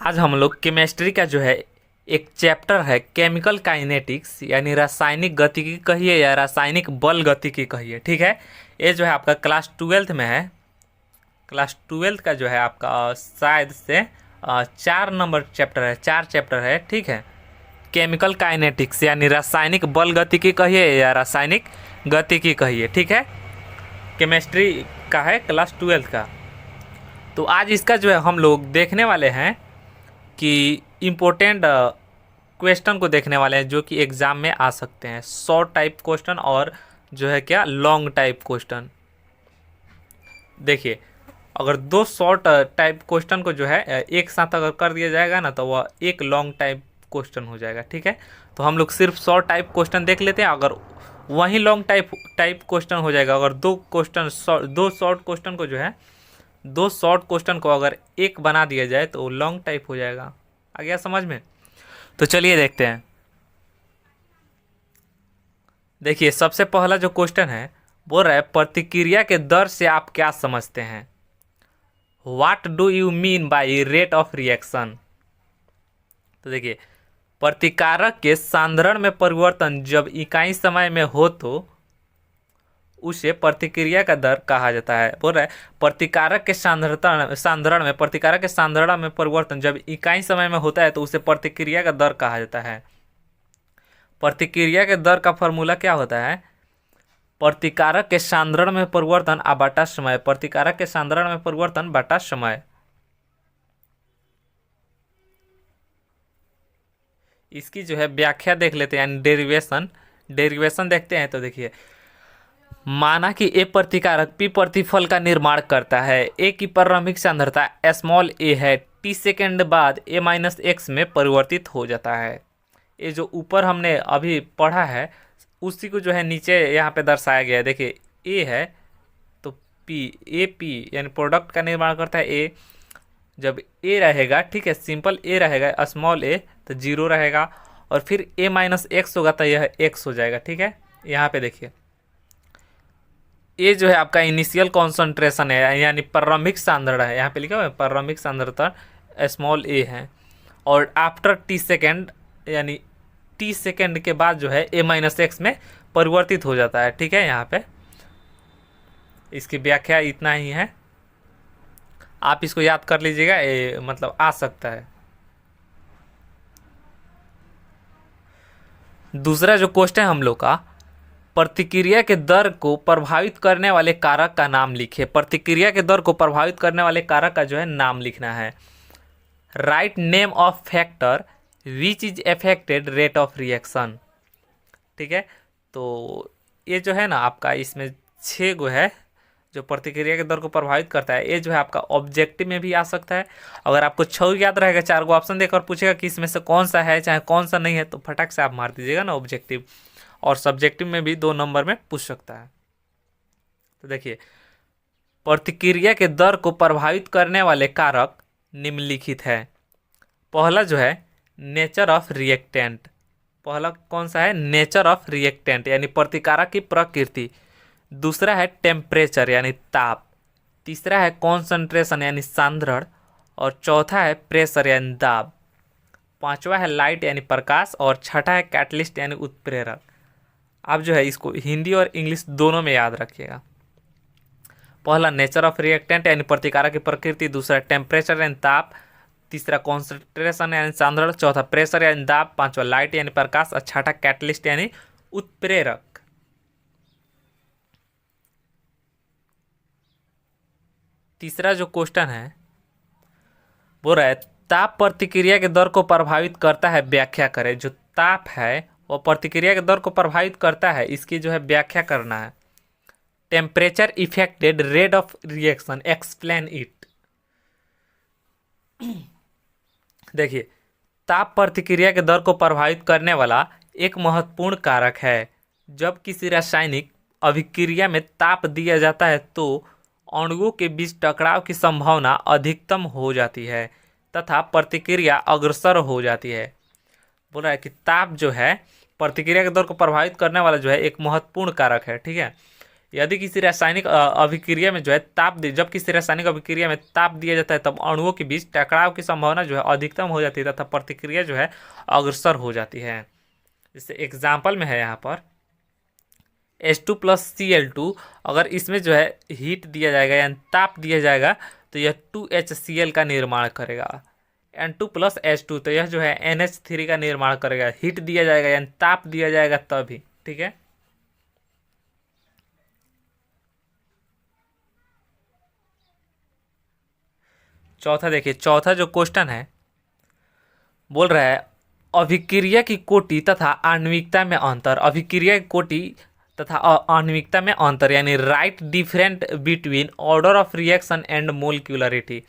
आज हम लोग केमिस्ट्री का जो है एक चैप्टर है केमिकल काइनेटिक्स यानी रासायनिक गतिकी कहिए या रासायनिक बल गतिकी कहिए। ठीक है, ये जो है आपका क्लास ट्वेल्थ में है। क्लास ट्वेल्थ का जो है आपका शायद से 4 नंबर चैप्टर है, 4 चैप्टर है। ठीक है, केमिकल काइनेटिक्स यानी रासायनिक बल गतिकी कहिए या रासायनिक गतिकी कहिए। ठीक है, केमिस्ट्री का है क्लास ट्वेल्थ का। तो आज इसका जो है हम लोग देखने वाले हैं कि इम्पोर्टेंट क्वेश्चन को देखने वाले हैं जो कि एग्ज़ाम में आ सकते हैं, शॉर्ट टाइप क्वेश्चन और जो है क्या लॉन्ग टाइप क्वेश्चन। देखिए, अगर दो शॉर्ट टाइप क्वेश्चन को जो है एक साथ अगर कर दिया जाएगा ना तो वह एक लॉन्ग टाइप क्वेश्चन हो जाएगा। ठीक है, तो हम लोग सिर्फ शॉर्ट टाइप क्वेश्चन देख लेते हैं। अगर वही लॉन्ग टाइप क्वेश्चन हो जाएगा, अगर दो शॉर्ट क्वेश्चन को जो है दो शॉर्ट क्वेश्चन को अगर एक बना दिया जाए तो लॉन्ग टाइप हो जाएगा। आ गया समझ में? तो चलिए देखते हैं। देखिए, सबसे पहला जो क्वेश्चन है बोल रहा है प्रतिक्रिया के दर से आप क्या समझते हैं। What do you mean by rate of reaction. तो देखिए, प्रतिकारक के सांद्रण में परिवर्तन जब इकाई समय में हो तो उसे प्रतिक्रिया का दर कहा जाता है। बोल रहा है प्रतिकारक के सांद्रण में परिवर्तन जब इकाई समय में होता है तो उसे प्रतिक्रिया का दर कहा जाता है। प्रतिक्रिया के दर का फॉर्मूला क्या होता है? प्रतिकारक के सांद्रण में परिवर्तन बटा समय। प्रतिकारक के सांद्रण में परिवर्तन बटा समय। इसकी जो है व्याख्या देख लेते हैं, यानी डेरिवेशन देखते हैं। तो देखिए, माना कि ए प्रतिकारक पी प्रतिफल का निर्माण करता है। ए की प्रारंभिक सांद्रता स्मॉल ए है, टी सेकेंड बाद ए माइनस एक्स में परिवर्तित हो जाता है। ये जो ऊपर हमने अभी पढ़ा है उसी को जो है नीचे यहाँ पे दर्शाया गया है। देखिए, ए है तो पी यानी प्रोडक्ट का निर्माण करता है ए। जब ए रहेगा, ठीक है, सिंपल ए रहेगा, स्मॉल ए तो 0 रहेगा, और फिर ए माइनस एक्स होगा तो यह एक्स हो जाएगा। ठीक है, यहाँ पे देखिए, ये जो है आपका इनिशियल कॉन्सेंट्रेशन है यानी प्रारंभिक सांद्रता है। यहाँ पे लिखा हुआ है प्रारंभिक सांद्रता स्मॉल ए है, और आफ्टर टी सेकेंड यानी टी सेकेंड के बाद जो है ए माइनस एक्स में परिवर्तित हो जाता है। ठीक है, यहाँ पे इसकी व्याख्या इतना ही है, आप इसको याद कर लीजिएगा, ये मतलब आ सकता है। दूसरा जो क्वेश्चन है हम लोग का, प्रतिक्रिया के दर को प्रभावित करने वाले कारक का नाम लिखिए। प्रतिक्रिया के दर को प्रभावित करने वाले कारक का जो है नाम लिखना है। Write name of factor which is affected rate of reaction. ठीक है, तो ये जो है ना आपका इसमें 6 गो है जो प्रतिक्रिया के दर को प्रभावित करता है। ये जो है आपका ऑब्जेक्टिव में भी आ सकता है। अगर आपको 6 याद रहेगा, 4 गो ऑप्शन देकर पूछेगा कि इसमें से कौन सा है चाहे कौन सा नहीं है, तो फटाक से आप मार दीजिएगा ना ऑब्जेक्टिव। और सब्जेक्टिव में भी 2 नंबर में पूछ सकता है। तो देखिए, प्रतिक्रिया के दर को प्रभावित करने वाले कारक निम्नलिखित है। पहला जो है नेचर ऑफ रिएक्टेंट। पहला कौन सा है? नेचर ऑफ रिएक्टेंट यानी प्रतिकारक की प्रकृति। दूसरा है टेम्परेचर यानी ताप। तीसरा है कॉन्सेंट्रेशन यानी सांद्रण, और चौथा है प्रेशर यानी दाब। पांचवा है लाइट यानी प्रकाश, और छठा है कैटलिस्ट यानी उत्प्रेरक। आप जो है इसको हिंदी और इंग्लिश दोनों में याद रखिएगा। पहला नेचर ऑफ रिएक्टेंट यानी प्रतिकारक की प्रकृति, दूसरा टेम्परेचर यानी ताप, तीसरा कॉन्सेंट्रेशन यानी सांद्रण, चौथा प्रेशर यानी दाब, पांचवा लाइट यानी प्रकाश, और छठा कैटलिस्ट यानी उत्प्रेरक। तीसरा जो क्वेश्चन है बोल रहा है ताप प्रतिक्रिया के दर को प्रभावित करता है, व्याख्या करें। जो ताप है वो प्रतिक्रिया के दर को प्रभावित करता है, इसकी जो है व्याख्या करना है। Temperature affected rate of reaction, explain it. देखिए, ताप प्रतिक्रिया के दर को प्रभावित करने वाला एक महत्वपूर्ण कारक है। जब किसी रासायनिक अभिक्रिया में ताप दिया जाता है तो अणुओं के बीच टकराव की संभावना अधिकतम हो जाती है तथा प्रतिक्रिया अग्रसर हो जाती है। बोल रहा है कि ताप जो है प्रतिक्रिया के दर को प्रभावित करने वाला जो है एक महत्वपूर्ण कारक है। ठीक है, यदि किसी रासायनिक अभिक्रिया में जो है जब किसी रासायनिक अभिक्रिया में ताप दिया जाता है तब अणुओं के बीच टकराव की संभावना जो है अधिकतम हो जाती है तथा प्रतिक्रिया जो है अग्रसर हो जाती है। जैसे एग्जाम्पल में है यहाँ पर H2+Cl2, अगर इसमें जो है हीट दिया जाएगा यानी ताप दिया जाएगा तो यह 2HCl का निर्माण करेगा। N2+H2, तो यह जो है NH3 का निर्माण करेगा। हीट दिया जाएगा यानी ताप दिया जाएगा तभी, ठीक है। चौथा देखिए, चौथा जो क्वेश्चन है बोल रहा है अभिक्रिया की कोटि तथा आणविकता में अंतर। अभिक्रिया की कोटि तथा आणविकता में अंतर यानी right different between order of reaction and molecularity,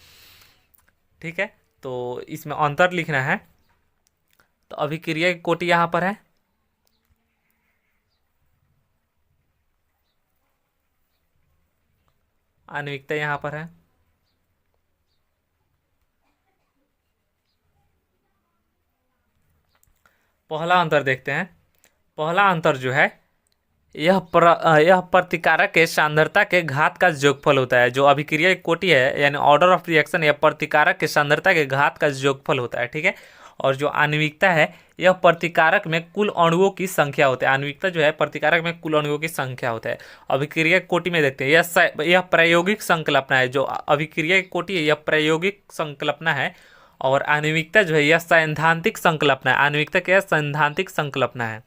ठीक है। तो इसमें अंतर लिखना है। तो अभिक्रिया की कोटि यहाँ पर है, आणविकता यहाँ पर है। पहला अंतर देखते हैं। पहला अंतर जो है यह प्रतिकारक के सांद्रता के घात का योगफल होता है। जो अभिक्रिया की कोटि है यानी ऑर्डर ऑफ रिएक्शन, यह प्रतिकारक के सांद्रता के घात का योगफल होता है, ठीक है। और जो आणविकता है यह प्रतिकारक में कुल अणुओं की संख्या होता है। आणविकता जो है प्रतिकारक में कुल अणुओं की संख्या होता है। अभिक्रिया की कोटि में देखते हैं यह प्रायोगिक संकल्पना है। जो अभिक्रिया की कोटि है यह प्रायोगिक संकल्पना है और आणविकता जो है यह सैद्धांतिक संकल्पना है। आणविकता क्या है? सैद्धांतिक संकल्पना है।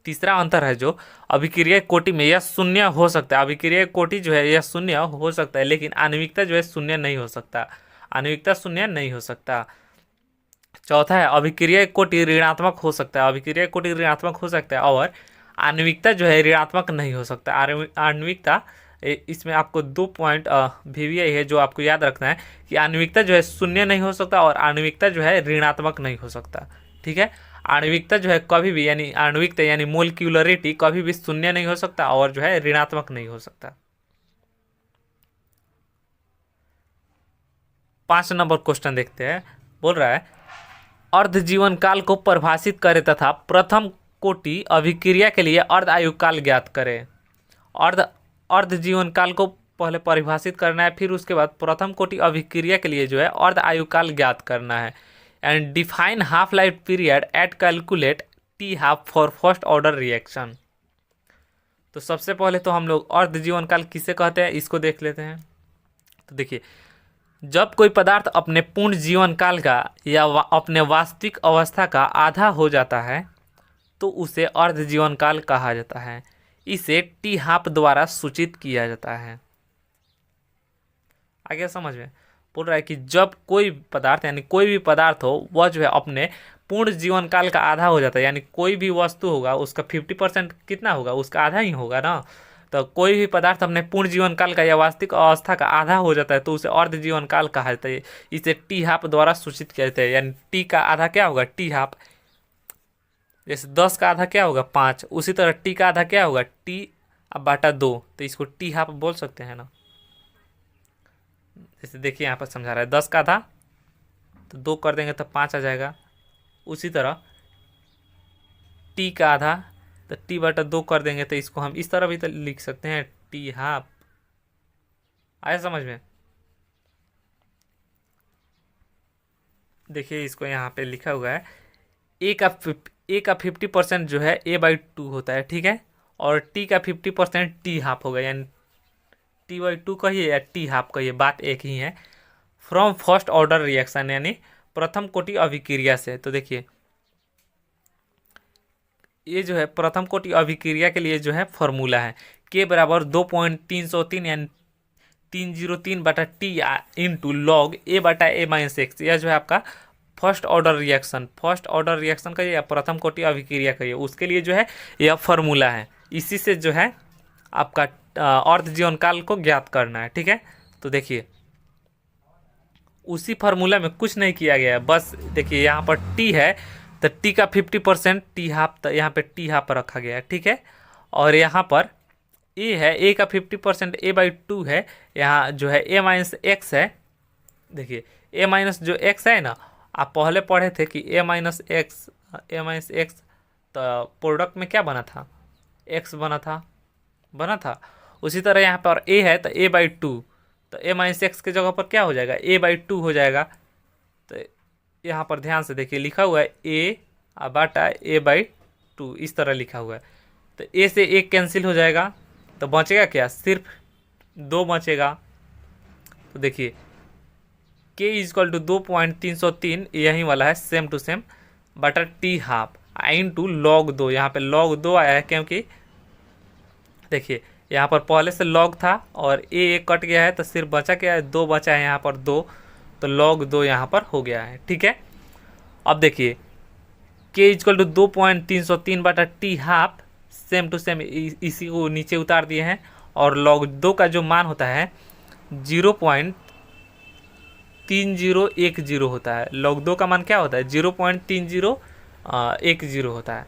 तीसरा अंतर है जो अभिक्रिया कोटि में यह शून्य हो सकता है। अभिक्रिया कोटि जो है यह शून्य हो सकता है लेकिन आणविकता जो है शून्य नहीं हो सकता। आणविकता शून्य नहीं हो सकता। चौथा है अभिक्रिया कोटि ऋणात्मक हो सकता है। अभिक्रिया कोटि ऋणात्मक हो सकता है और आणविकता जो है ऋणात्मक नहीं हो सकता। आणविकता, इसमें आपको 2 पॉइंट VVI है जो आपको याद रखना है कि आणविकता जो है शून्य नहीं हो सकता और आणविकता जो है ऋणात्मक नहीं हो सकता, ठीक है। आणविकता जो है कभी भी यानी आणविकता यानी मोलिक्यूलरिटी कभी भी शून्य नहीं हो सकता और जो है ऋणात्मक नहीं हो सकता। 5 नंबर क्वेश्चन देखते हैं। बोल रहा है अर्ध जीवन काल को परिभाषित करें तथा प्रथम कोटि अभिक्रिया के लिए अर्ध आयुकाल ज्ञात करें। अर्ध जीवन काल को पहले परिभाषित करना है, फिर उसके बाद प्रथम कोटि अभिक्रिया के लिए जो है अर्ध आयुकाल ज्ञात करना है। And define half life period at calculate t half for first order reaction. तो सबसे पहले तो हम लोग अर्ध जीवन काल किसे कहते हैं इसको देख लेते हैं। तो देखिए, जब कोई पदार्थ अपने पूर्ण जीवन काल का या अपने वास्तविक अवस्था का आधा हो जाता है तो उसे अर्ध जीवन काल कहा जाता है। इसे टी हाफ द्वारा सूचित किया जाता है। आगे समझ में बोल रहा है कि जब कोई पदार्थ यानी कोई भी पदार्थ हो वह जो है अपने पूर्ण जीवन काल का आधा हो जाता है, यानी कोई भी वस्तु होगा उसका 50% कितना होगा, उसका आधा ही होगा ना। तो कोई भी पदार्थ अपने पूर्ण जीवन काल का या वास्तविक अवस्था का आधा हो जाता है तो उसे अर्ध जीवन काल कहा जाता है। इसे टी हाफ द्वारा सूचित किया जाता है, यानी टी का आधा क्या होगा, टी हाफ। जैसे 10 का आधा क्या होगा, 5, उसी तरह टी का आधा क्या होगा, टी बटा 2, तो इसको टी हाफ बोल सकते हैं ना। जैसे देखिए यहाँ पर समझा रहा है 10 का आधा तो 2 कर देंगे तो 5 आ जाएगा। उसी तरह टी का आधा तो टी बटा 2 कर देंगे तो इसको हम इस तरह भी तो लिख सकते हैं, टी हाफ। आया समझ में? देखिए इसको यहाँ पे लिखा हुआ है ए का 50% जो है A/2 होता है, ठीक है। और टी का 50% टी हाफ होगा, यानी T/2 कहिए या टी हाफ कहिए, बात एक ही है। फ्रॉम फर्स्ट ऑर्डर रिएक्शन यानी प्रथम कोटि अभिक्रिया से। तो देखिए ये जो है प्रथम कोटि अभिक्रिया के लिए जो है फॉर्मूला है K बराबर 2.303 यानी 303/T इंटू लॉग A/A-X। यह जो है आपका फर्स्ट ऑर्डर रिएक्शन का या प्रथम कोटि अभिक्रिया का उसके लिए जो है यह फॉर्मूला है। इसी से जो है आपका अर्ध जीवन काल को ज्ञात करना है, ठीक है। तो देखिए उसी फार्मूला में कुछ नहीं किया गया है, बस देखिए यहाँ पर टी है तो टी का 50% टी हाफ, तो यहाँ पे टी हाफ रखा गया है, ठीक है। और यहाँ पर ए है, ए का 50% A/2 है, यहाँ जो है A-X है। देखिए A- जो x है ना, आप पहले पढ़े थे कि A-X तो प्रोडक्ट में क्या बना था, x बना था। उसी तरह यहाँ पर ए है तो a/2, तो a-x के जगह पर क्या हो जाएगा, a/2 हो जाएगा। तो यहाँ पर ध्यान से देखिए लिखा हुआ है a/a/2, इस तरह लिखा हुआ है। तो a से 1 कैंसिल हो जाएगा, तो बचेगा क्या, सिर्फ 2 बचेगा। तो देखिए k इजक्वल टू 2.303, यही वाला है सेम टू सेम, बटा टी हाफ इंटू log 2। यहाँ पे log 2 आया है क्योंकि देखिए यहाँ पर पहले से log था और एक कट गया है, तो सिर्फ बचा क्या है, 2 बचा है यहाँ पर 2, तो log 2 यहाँ पर हो गया है। ठीक है, अब देखिए k इजक्वल टू 2.303 बटा t half, same to same इसी को नीचे उतार दिए हैं, और log 2 का जो मान होता है 0.3010 होता है। log 2 का मान क्या होता है, 0.3010 होता है।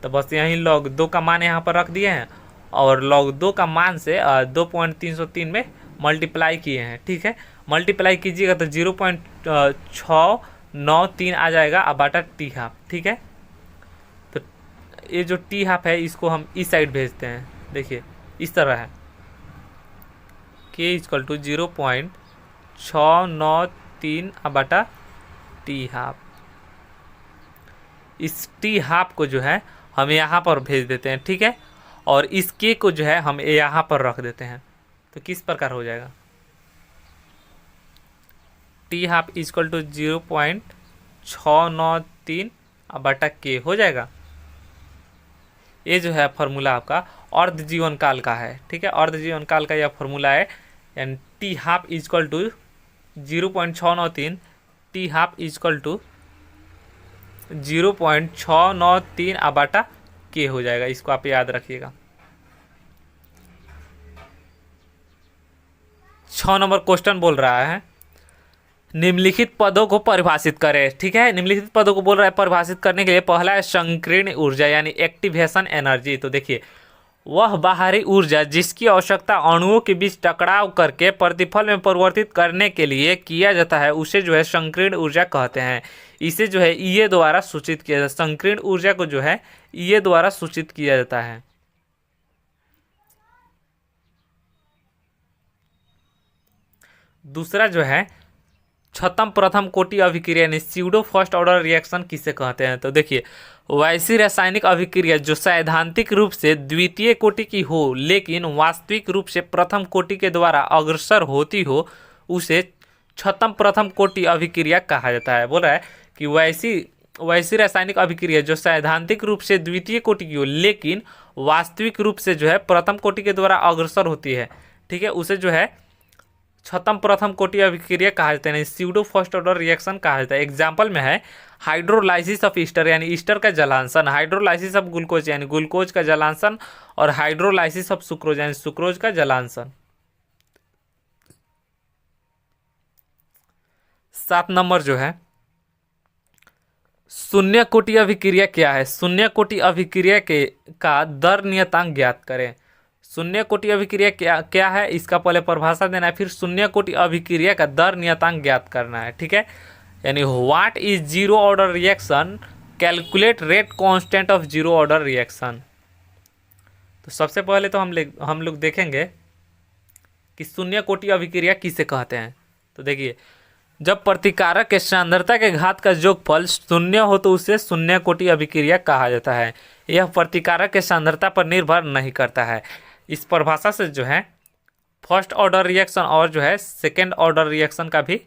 तो बस यहीं log 2 का मान यहाँ पर रख दिए हैं, और log 2 का मान से 2.303 में मल्टीप्लाई किए हैं। ठीक है, मल्टीप्लाई कीजिएगा तो 0.693 आ जाएगा अब बटा टी हाफ। ठीक है, तो ये जो टी हाफ है इसको हम इस साइड भेजते हैं। देखिए इस तरह है, k इजक्वल टू 0.693 बटा टी हाफ। इस टी हाफ को जो है हम यहाँ पर भेज देते हैं। ठीक है, और इस k को जो है हम यहाँ पर रख देते हैं। तो किस प्रकार हो जाएगा, टी हाफ इजक्वल टू 0.693 बटा k हो जाएगा। ये जो है फार्मूला आपका अर्ध जीवन काल का है। ठीक है, अर्ध जीवन काल का यह फार्मूला है, यानी t half equal to 0.693, t half equal to 0.693 बटा के हो जाएगा। इसको आप याद रखिएगा। 6 नंबर क्वेश्चन बोल रहा है निम्नलिखित पदों को परिभाषित करें। ठीक है, निम्नलिखित पदों को बोल रहा है परिभाषित करने के लिए। पहला है संकीर्ण ऊर्जा यानी एक्टिवेशन एनर्जी। तो देखिए वह बाहरी ऊर्जा जिसकी आवश्यकता अणुओं के बीच टकराव करके प्रतिफल में परिवर्तित करने के लिए किया जाता है उसे जो है संकीर्ण ऊर्जा कहते हैं। इसे जो है ईए द्वारा सूचित किया जाता है। संकीर्ण ऊर्जा को जो है ईए द्वारा सूचित किया जाता है। दूसरा जो है छतम प्रथम कोटि अभिक्रिया यानी स्यूडो फर्स्ट ऑर्डर रिएक्शन किसे कहते हैं। तो देखिए वैसी रासायनिक अभिक्रिया जो सैद्धांतिक रूप से द्वितीय कोटि की हो लेकिन वास्तविक रूप से प्रथम कोटि के द्वारा अग्रसर होती हो उसे छतम प्रथम कोटि अभिक्रिया कहा जाता है। बोल रहा है कि वैसी रासायनिक अभिक्रिया जो सैद्धांतिक रूप से द्वितीय कोटि की हो लेकिन वास्तविक रूप से जो है प्रथम कोटि के द्वारा अग्रसर होती है। ठीक है, उसे जो है छतम प्रथम कोटि अभिक्रिया कहा जाता है, स्यूडो फर्स्ट ऑर्डर रिएक्शन कहा जाता है। एग्जाम्पल में है हाइड्रोलाइसिस ऑफ ईस्टर यानी ईस्टर का जलांशन, हाइड्रोलाइसिस ऑफ ग्लूकोज यानी ग्लूकोज का जलांशन, और हाइड्रोलाइसिस ऑफ सुक्रोज यानी सुक्रोज का जलांशन। 7 नंबर जो है शून्य कोटि अभिक्रिया क्या है। शून्य कोटि अभिक्रिया के का दर नियतांक ज्ञात करें। शून्य कोटि अभिक्रिया क्या है इसका पहले परिभाषा देना है, फिर शून्य कोटि अभिक्रिया का दर नियतांक ज्ञात करना है। ठीक है, यानी what is zero order reaction, calculate rate constant of zero order reaction. तो सबसे पहले तो हम लोग देखेंगे कि शून्य कोटि अभिक्रिया किसे कहते हैं। तो देखिए जब प्रतिकारक के सांद्रता के घात का योगफल शून्य हो तो उसे शून्य कोटि अभिक्रिया कहा जाता है। यह प्रतिकारक के सांद्रता पर निर्भर नहीं करता है। इस परिभाषा से जो है फर्स्ट ऑर्डर रिएक्शन और जो है सेकेंड ऑर्डर रिएक्शन का भी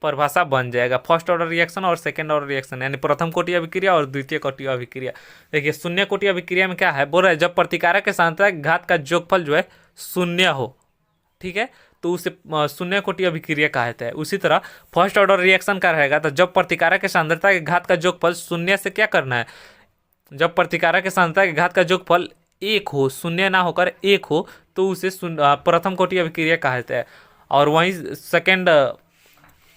परिभाषा बन जाएगा। फर्स्ट ऑर्डर रिएक्शन और सेकेंड ऑर्डर रिएक्शन यानी प्रथम कोटि अभिक्रिया और द्वितीय कोटि अभिक्रिया। देखिए शून्य कोटि अभिक्रिया में क्या है, बोल रहा है जब प्रतिकारक के सांद्रता के घात का योगफल जो है शून्य हो, ठीक है, तो उसे शून्य कोटि अभिक्रिया कहा जाता है। उसी तरह फर्स्ट ऑर्डर रिएक्शन का रहेगा तो जब प्रतिकारक के सांद्रता के घात का योगफल शून्य से क्या करना है, जब प्रतिकारक के सांद्रता के घात का योगफल 1 हो, शून्य ना होकर 1 हो, तो उसे प्रथम कोटि अभिक्रिया कहा जाता है। और वहीं सेकेंड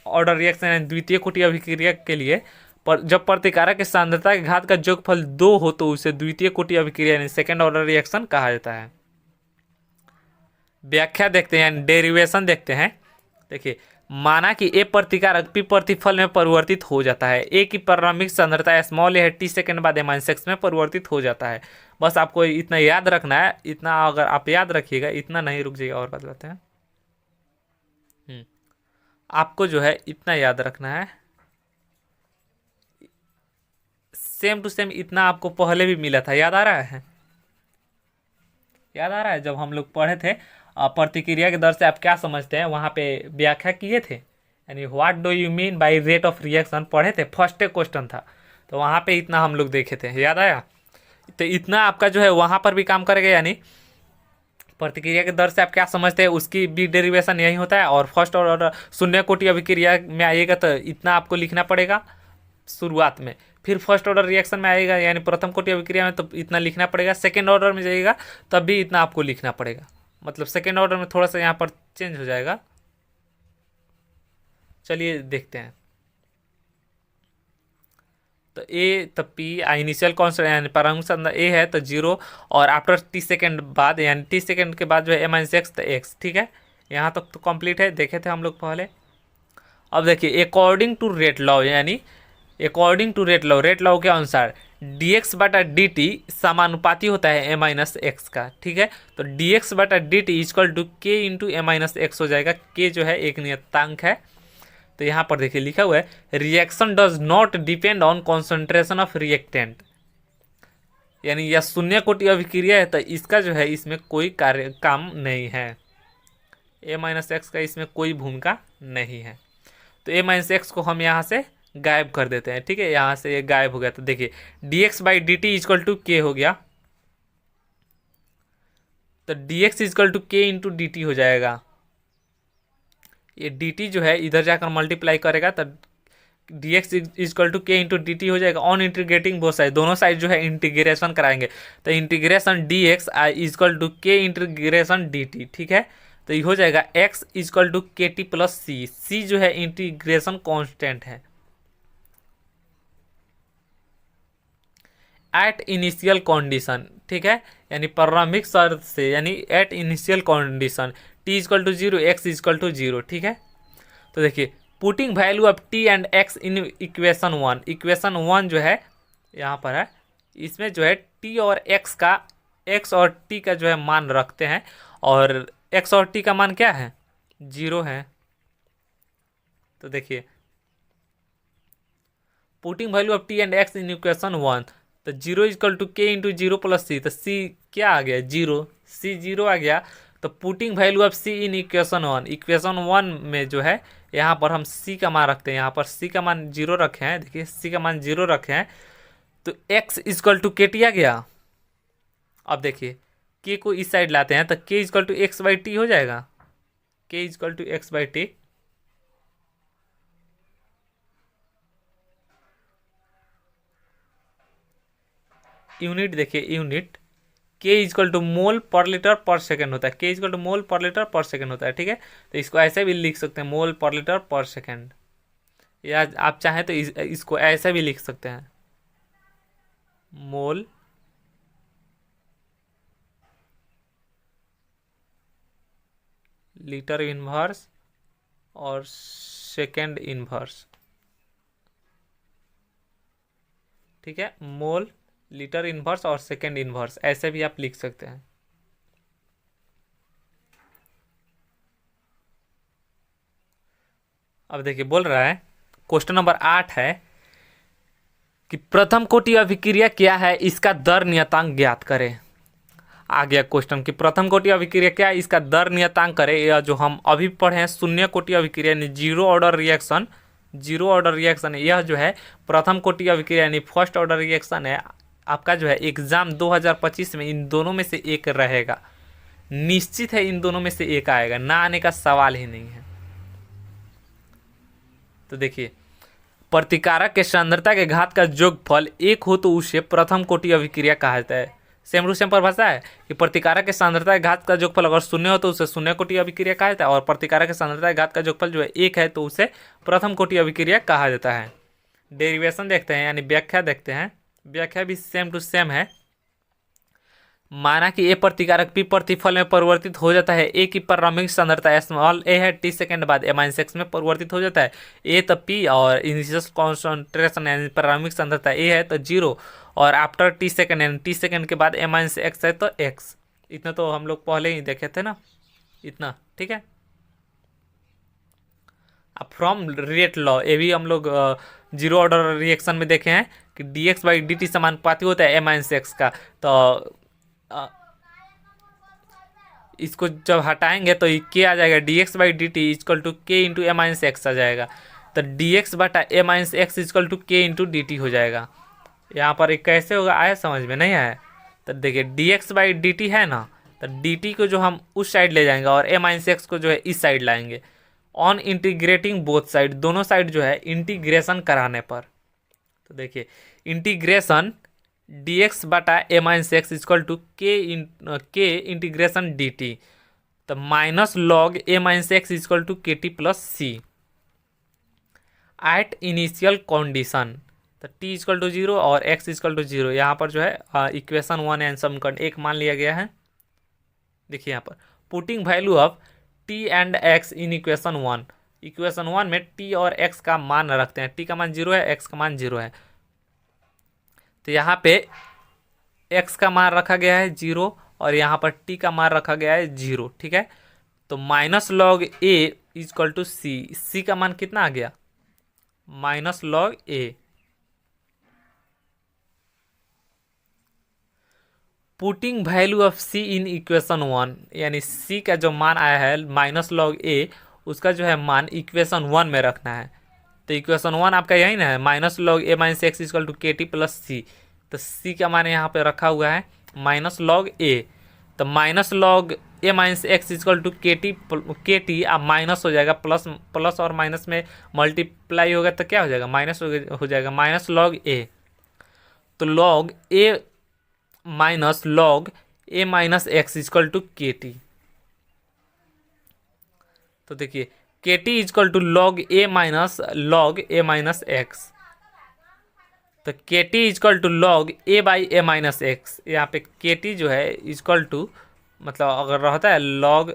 ऑर्डर रिएक्शन यानी द्वितीय कोटि अभिक्रिया के लिए जब प्रतिकारक के सांद्रता के घात का योगफल 2 हो तो उसे द्वितीय कोटि अभिक्रिया यानी सेकेंड ऑर्डर रिएक्शन कहा जाता है। व्याख्या देखते हैं यानी डेरिवेशन देखते हैं। देखिए माना कि ए प्रतिकारक पी प्रतिफल में परिवर्तित हो जाता है। ए की प्रारंभिक सांद्रता स्मॉल है टी सेकेंड बाद -x में परिवर्तित हो जाता है। बस आपको इतना याद रखना है, इतना अगर आप याद रखिएगा, इतना नहीं, रुक जाइए और बताते हैं। आपको जो है इतना याद रखना है, सेम टू सेम इतना आपको पहले भी मिला था, याद आ रहा है? याद आ रहा है जब हम लोग पढ़े थे प्रतिक्रिया के दर से आप क्या समझते हैं, वहाँ पे व्याख्या किए थे, यानी what do you mean by rate of reaction पढ़े थे, फर्स्ट क्वेश्चन था, तो वहाँ पे इतना हम लोग देखे थे, याद आया? तो इतना आपका जो है वहाँ पर भी काम करेगा, यानी प्रतिक्रिया के दर से आप क्या समझते हैं उसकी भी डेरिवेशन यही होता है। और फर्स्ट ऑर्डर शून्य कोटि अभिक्रिया में आइएगा तो इतना आपको लिखना पड़ेगा शुरुआत में, फिर फर्स्ट ऑर्डर रिएक्शन में आएगा यानी प्रथम कोटि अभिक्रिया में तो इतना लिखना पड़ेगा, सेकेंड ऑर्डर में जाइएगा तब भी इतना आपको लिखना पड़ेगा, मतलब सेकेंड ऑर्डर में थोड़ा सा यहाँ पर चेंज हो जाएगा। चलिए देखते हैं। तो ए तो पी इनिशियल कॉन्स्टेंट यानी प्रारंभिक सांद्रता ए है तो 0, और आफ्टर टी सेकेंड बाद यानी टी सेकेंड के बाद जो है -x तो x, ठीक है, यहाँ तक तो कंप्लीट है, देखे थे हम लोग पहले। अब देखिए अकॉर्डिंग टू रेट लॉ, यानी अकॉर्डिंग टू रेट लॉ के अनुसार dx बटा dt समानुपाती होता है a-x का, ठीक है। तो dx बटा dt equal to k into a-x हो जाएगा, k जो है एक नियतांक है। तो यहाँ पर देखिए लिखा हुआ है reaction does not depend on concentration of reactant, यानी यह शून्य कोटि अभिक्रिया है तो इसका जो है इसमें कोई काम नहीं है, a-x का इसमें कोई भूमिका नहीं है। तो a-x को हम यहाँ से गायब कर देते हैं, ठीक है, यहाँ से ये गायब हो गया। तो देखिए dx by d T equal to k हो गया, तो dx equal to k into d t हो जाएगा। ये dt जो है इधर जाकर मल्टीप्लाई करेगा तो dx equal to k into d t हो जाएगा। ऑन इंटीग्रेटिंग बोथ साइड, दोनों साइड जो है इंटीग्रेशन कराएंगे तो integration dx equal to k integration dt, ठीक है। तो ये हो जाएगा x equal to k t plus c जो है इंटीग्रेशन कॉन्स्टेंट है। एट इनिशियल कंडीशन, ठीक है, यानी प्रारंभिक शर्त से, यानी at initial condition t equal to 0 x equal to 0, ठीक है। तो देखिए putting value of t and x in equation 1, equation 1 जो है यहाँ पर है, इसमें जो है t और x और t का जो है मान रखते हैं, और x और t का मान क्या है, 0 है। तो देखिए putting value of t and x in equation 1, तो 0 equal to k into 0 plus C, तो सी क्या आ गया, 0, सी 0 आ गया। तो putting value of c in equation 1, equation 1 में जो है यहाँ पर हम सी का मान रखते हैं, यहाँ पर सी का मान 0 रखे हैं, देखिए सी का मान 0 रखे हैं, तो x equal to k T आ गया। अब देखिए के को इस साइड लाते हैं तो k equal to x by t हो जाएगा, k equal to x by t. Unit देखिए, unit k equal to mole per litre पर सेकेंड होता है, के equal to mole per litre पर सेकेंड होता है, ठीक है। तो इसको ऐसे भी लिख सकते हैं मोल पर लीटर पर सेकेंड, या आप चाहें तो इसको ऐसे भी लिख सकते हैं मोल लीटर इनवर्स और सेकेंड इनवर्स, ठीक है, मोल लीटर इनवर्स और सेकेंड इनवर्स ऐसे भी आप लिख सकते हैं। अब देखिए बोल रहा है क्वेश्चन नंबर 8 है कि प्रथम कोटि अभिक्रिया क्या है, इसका दर नियतांक ज्ञात करें। आ गया क्वेश्चन कि प्रथम कोटि अभिक्रिया क्या है, इसका दर नियतांक करें। यह जो हम अभी पढ़े हैं शून्य कोटि अभिक्रिया यानी जीरो ऑर्डर रिएक्शन, यह जो है प्रथम कोटि अभिक्रिया यानी फर्स्ट ऑर्डर रिएक्शन है। आपका जो है एग्जाम 2025 में इन दोनों में से एक रहेगा, निश्चित है इन दोनों में से एक आएगा, ना आने का सवाल ही नहीं है। तो देखिए प्रतिकारक के सांद्रता के घात का योगफल एक हो तो उसे प्रथम कोटि अभिक्रिया कहा जाता है। सेम टू सेम परिभाषा है कि प्रतिकारक के सांद्रता के घात का योगफल अगर शून्य हो तो उसे शून्य कोटि अभिक्रिया कहा जाता है, और प्रतिकारक के सांद्रता के घात का योगफल जो है एक है तो उसे प्रथम कोटि अभिक्रिया कहा जाता है। डेरिवेशन देखते हैं यानी व्याख्या देखते हैं, व्याख्या भी सेम टू सेम है। माना कि ए प्रतिकारक पी प्रतिफल में परिवर्तित हो जाता है। ए की प्रारंभिक सांद्रता स्मॉल ए है, टी सेकेंड बाद -x में परिवर्तित हो जाता है। ए तो पी और इनिशियल कॉन्सेंट्रेशन यानी प्रारंभिक सांद्रता ए है तो 0 और आफ्टर टी सेकेंड यानी टी सेकेंड के बाद -x है तो x। इतना तो हम लोग पहले ही देखे थे ना, इतना ठीक है। अब फ्रॉम रेट लॉ ये भी हम लोग जीरो ऑर्डर रिएक्शन में देखे हैं कि dx/dt समानुपाती होता है -x का। तो इसको जब हटाएंगे तो k आ जाएगा, dx/dt equal to k into -x आ जाएगा। तो dx/x equal to k into dt हो जाएगा। यहाँ पर एक कैसे होगा आया समझ में नहीं आया? तो देखिए dx/dt है ना, तो dt को जो हम उस साइड ले जाएंगे और -x को जो है इस साइड लाएंगे। ऑन इंटीग्रेटिंग बोथ साइड, दोनों साइड जो है इंटीग्रेशन कराने पर, तो देखिए integration dx/x equal to k integration dt, तो minus log -x equal to kt plus c at initial condition. तो t इक्वल टू 0 और x इक्वल टू 0, यहाँ पर जो है इक्वेशन 1 एंड समीकरण 1 मान लिया गया है। देखिए यहाँ पर putting value of t and x in equation 1, equation 1 में t और x का मान रखते हैं। t का मान 0 है, x का मान 0 है, तो यहाँ पे x का मान रखा गया है 0 और यहाँ पर t का मान रखा गया है 0, ठीक है। तो minus log a equal to C का मान कितना आ गया? Minus log a। Putting value of c in equation 1, यानी c का जो मान आया है माइनस लॉग a, उसका जो है मान इक्वेशन 1 में रखना है। तो इक्वेशन 1 आपका यही ना है, minus log a-x equal to kt plus C. तो c का मान यहाँ पे रखा हुआ है माइनस लॉग a, तो minus log a-x equal to kt अब माइनस हो जाएगा, प्लस और माइनस में मल्टीप्लाई होगा तो क्या हो जाएगा? माइनस हो जाएगा, माइनस लॉग a। तो log a minus log a-x equal to kt, तो देखिए kt equal to log a minus log a-x, तो kt equal to log a/a-x। यहाँ पे kt जो है इक्वल टू मतलब अगर रहता है लॉग,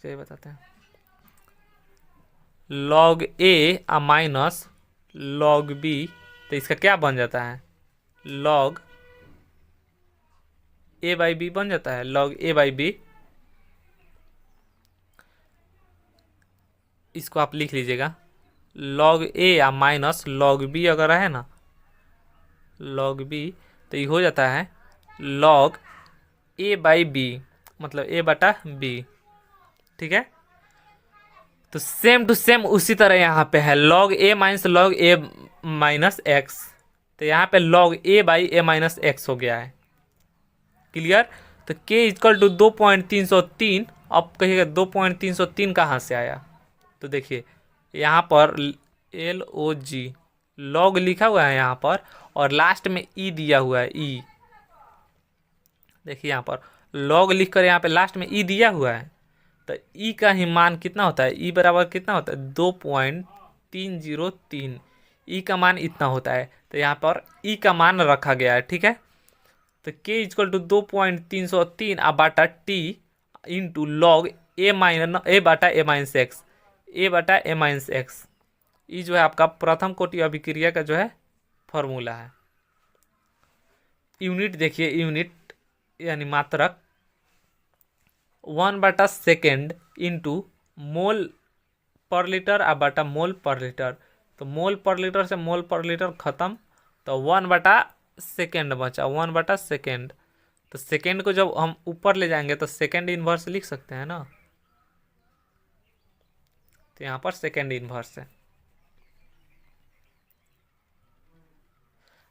बताते हैं, log a minus log b, तो इसका क्या बन जाता है? लॉग a/b बन जाता है, लॉग a/b। इसको आप लिख लीजिएगा, लॉग a या माइनस लॉग b अगर है ना, लॉग b, तो ये हो जाता है लॉग a/b, मतलब a/b, ठीक है। तो सेम टू सेम उसी तरह यहाँ पे है log a minus log a-x, तो यहाँ पे लॉग a/a-x हो गया है। क्लियर? तो k इक्वल टू 2.303, अब कहिएगा 2.303 कहाँ से आया? तो देखिए यहाँ पर LOG लॉग लिखा हुआ है यहाँ पर और लास्ट में ई दिया हुआ है, ई। देखिए यहाँ पर लॉग लिख कर यहाँ पे लास्ट में ई दिया हुआ है, तो ई का ही मान कितना होता है? ई बराबर कितना होता है? 2.303, ई का मान इतना होता है, तो यहाँ पर ई का मान रखा गया है, ठीक है। तो k इक्वल टू 2.303 अब बाटा T into log a/a-x, a/a-x, ये जो है आपका प्रथम कोटि अभिक्रिया का जो है फॉर्मूला है। यूनिट देखिए, यूनिट यानी मात्रक 1/सेकेंड इंटू मोल पर लीटर अब बाटा मोल पर लीटर, तो मोल पर लीटर से मोल पर लीटर खत्म, तो 1/सेकेंड बचा, 1/सेकेंड। तो सेकेंड को जब हम ऊपर ले जाएंगे तो सेकेंड इनवर्स लिख सकते हैं ना, तो यहाँ पर सेकेंड इनवर्स है।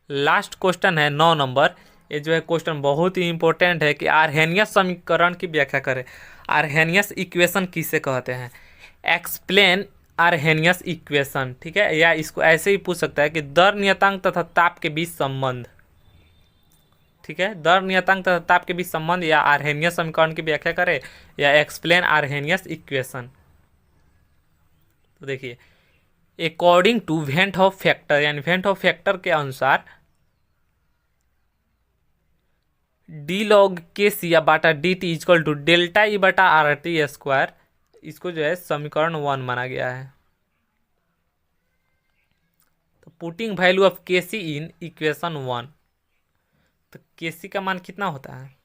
लास्ट क्वेश्चन है 9 नंबर। ये जो है क्वेश्चन बहुत ही इंपॉर्टेंट है कि आर्हेनियस समीकरण की व्याख्या करें। आर्हेनियस इक्वेशन किसे कहते हैं? एक्सप्लेन आर्हेनियस इक्वेशन, ठीक है। या इसको ऐसे ही पूछ सकता है कि दर नियतांक तथा ताप के बीच संबंध, ठीक है। दर नियतांक तथा ताप के बीच संबंध या आर्हेनियस समीकरण की व्याख्या करें या एक्सप्लेन आर्हेनियस इक्वेशन। तो देखिए according to van't Hoff factor, यानी वेंट ऑफ फैक्टर के अनुसार डी लॉग के सी या बाटा D T equal to delta E बटा आर टी स्क्वायर, इसको जो है समीकरण 1 माना गया है। तो पुटिंग वैल्यू ऑफ के सी इन इक्वेशन 1, तो के सी का मान कितना होता है,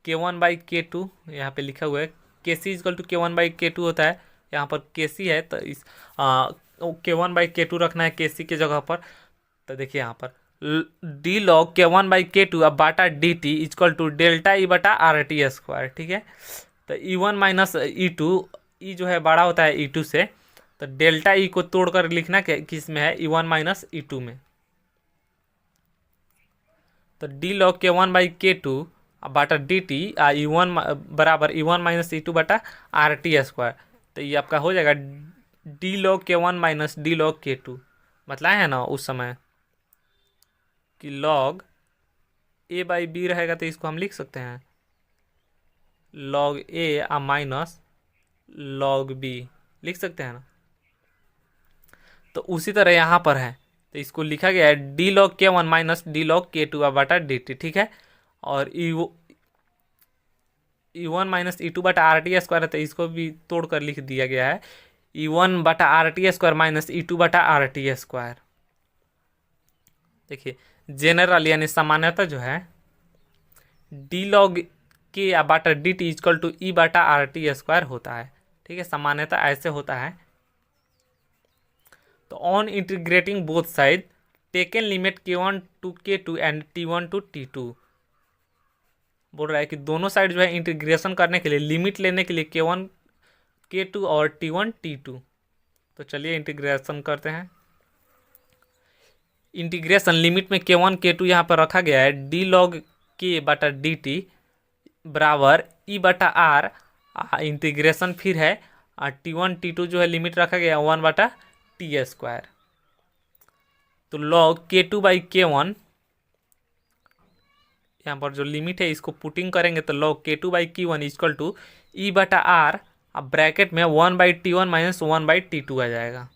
के वन बाई के टू, यहाँ पे लिखा हुआ है के सी इक्वल टू के वन बाई के टू होता है। यहाँ पर के सी है तो इस के वन बाई के टू रखना है के सी के जगह पर। तो देखिए यहाँ पर डी लॉग के वन बाई के टू अब बाटा D T equal to delta E बटा आर टी स्क्वायर, ठीक है। तो E one minus E two, E जो है बड़ा होता है ई टू से, तो डेल्टा ई को तोड़कर लिखना किस में है, E one minus E two में। तो डी लॉग के वन बाई के टू बाटा डी टी ई वन बराबर E one minus E two बटा आर टी स्क्वायर। तो ये आपका हो जाएगा डी लॉग के वन माइनस डी लॉग के टू, मतलब है ना उस समय कि लॉग ए बाई बी रहेगा, तो इसको हम लिख सकते हैं लॉग ए माइनस लॉग बी, लिख सकते हैं ना। तो उसी तरह यहाँ पर है, तो इसको लिखा गया है डी लॉग के वन माइनस डी लॉग के टू बटा डी टी, ठीक है। और E one minus E two बटा आर टी स्क्वायर है, तो इसको भी तोड़कर लिख दिया गया है ई वन बटा R T square minus E two बटा आर टी स्क्वायर। देखिए जेनरल यानी सामान्यतः जो है डी लॉग के बटा d T equal to E बटा आर टी स्क्वायर होता है, ठीक है, सामान्यतः ऐसे होता है। तो on integrating both side taken limit k one to k two and t one to t two, बोल रहा है कि दोनों साइड जो है इंटीग्रेशन करने के लिए, लिमिट लेने के लिए के वन के टू और टी वन टी टू। तो चलिए इंटीग्रेशन करते हैं। इंटीग्रेशन लिमिट में के वन के टू यहाँ पर रखा गया है डी लॉग के बटा डी टी बराबर ई बटा आर, इंटीग्रेशन फिर है टी वन टी टू जो है लिमिट रखा गया है वन बटा टी स्क्वायर। तो लॉग के टू बाई के वन, यहाँ पर जो लिमिट है इसको पुटिंग करेंगे तो लॉग के two by K one equal to E बटा आर, अब ब्रैकेट में one by T one minus one by T two आ जाएगा।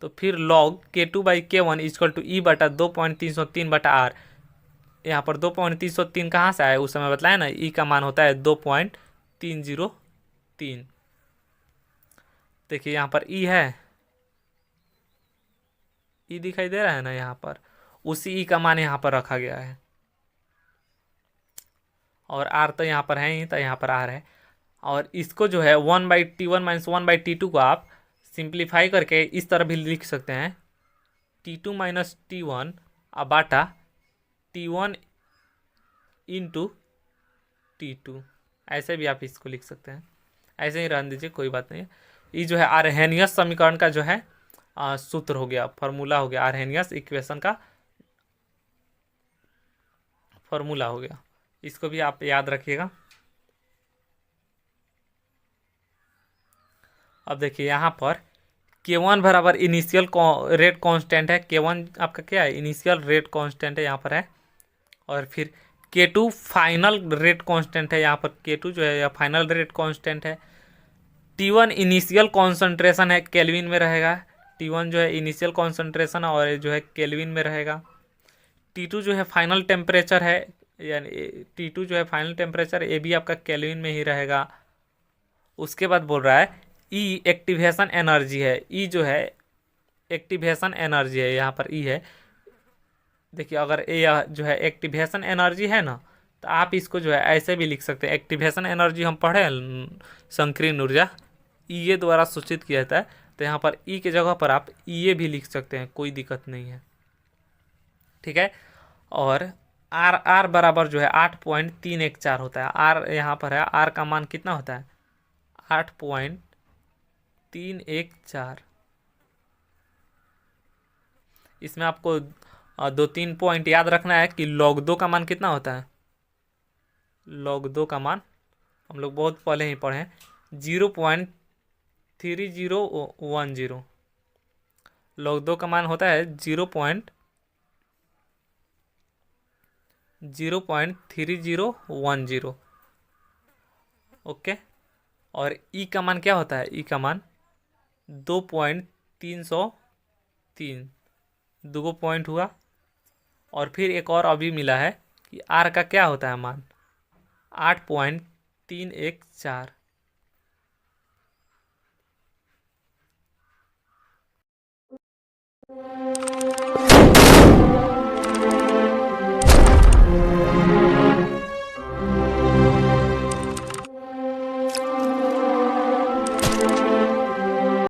तो फिर लॉग के two by K one equal to E बटा 2.303 बटा आर, यहाँ पर 2.303 कहाँ से आया, उस समय बताया ना ई का मान होता है 2.303। देखिए यहाँ पर ई है, ई दिखाई दे रहा है ना, यहाँ पर उसी ई का मान यहाँ पर रखा गया है। और आर तो यहाँ पर है ही, तो यहाँ पर आर है। और इसको जो है one by T one minus one by T two को आप सिंप्लीफाई करके इस तरह भी लिख सकते हैं t two minus t one बाटा t one into t two, ऐसे भी आप इसको लिख सकते हैं। ऐसे ही रहने दीजिए, कोई बात नहीं है। ये जो है आर्हेनियस समीकरण का जो है सूत्र हो गया, फॉर्मूला हो गया, आर्हेनियस इक्वेशन का फॉर्मूला हो गया। इसको भी आप याद रखिएगा। अब देखिए यहाँ पर के वन बराबर इनिशियल रेट कांस्टेंट है, के वन आपका क्या है, इनिशियल रेट कांस्टेंट है यहाँ पर है। और फिर के टू फाइनल रेट कांस्टेंट है, यहाँ पर के टू जो है या फाइनल रेट कांस्टेंट है। टी वन इनिशियल कॉन्सेंट्रेशन है, केल्विन में रहेगा। टी वन जो है इनिशियल कॉन्सेंट्रेशन और जो है केल्विन में रहेगा। टी टू जो है फाइनल टेम्परेचर है, यानी टी टू जो है फाइनल टेम्परेचर, ये भी आपका केल्विन में ही रहेगा। उसके बाद बोल रहा है ई एक्टिवेशन एनर्जी है, ई जो है एक्टिवेशन एनर्जी है, यहाँ पर ई है। देखिए अगर ए जो है एक्टिवेशन एनर्जी है ना, तो आप इसको जो है ऐसे भी लिख सकते हैं। एक्टिवेशन एनर्जी हम पढ़े संकीर्ण ऊर्जा ई द्वारा सूचित किया जाता है, तो यहाँ पर ई के जगह पर आप ई भी लिख सकते हैं, कोई दिक्कत नहीं है, ठीक है। और आर आर बराबर जो है 8.314 होता है। आर यहाँ पर है, आर का मान कितना होता है 8.314। इसमें आपको दो तीन पॉइंट याद रखना है कि लॉग दो का मान कितना होता है। लॉग दो का मान हम लोग बहुत पहले ही पढ़े हैं, 0.3010। लॉग दो का मान होता है 0.3010। ओके। और ई का मान क्या होता है, ई का मान 2.303, दो पॉइंट हुआ। और फिर एक और अभी मिला है कि आर का क्या होता है मान, 8.314।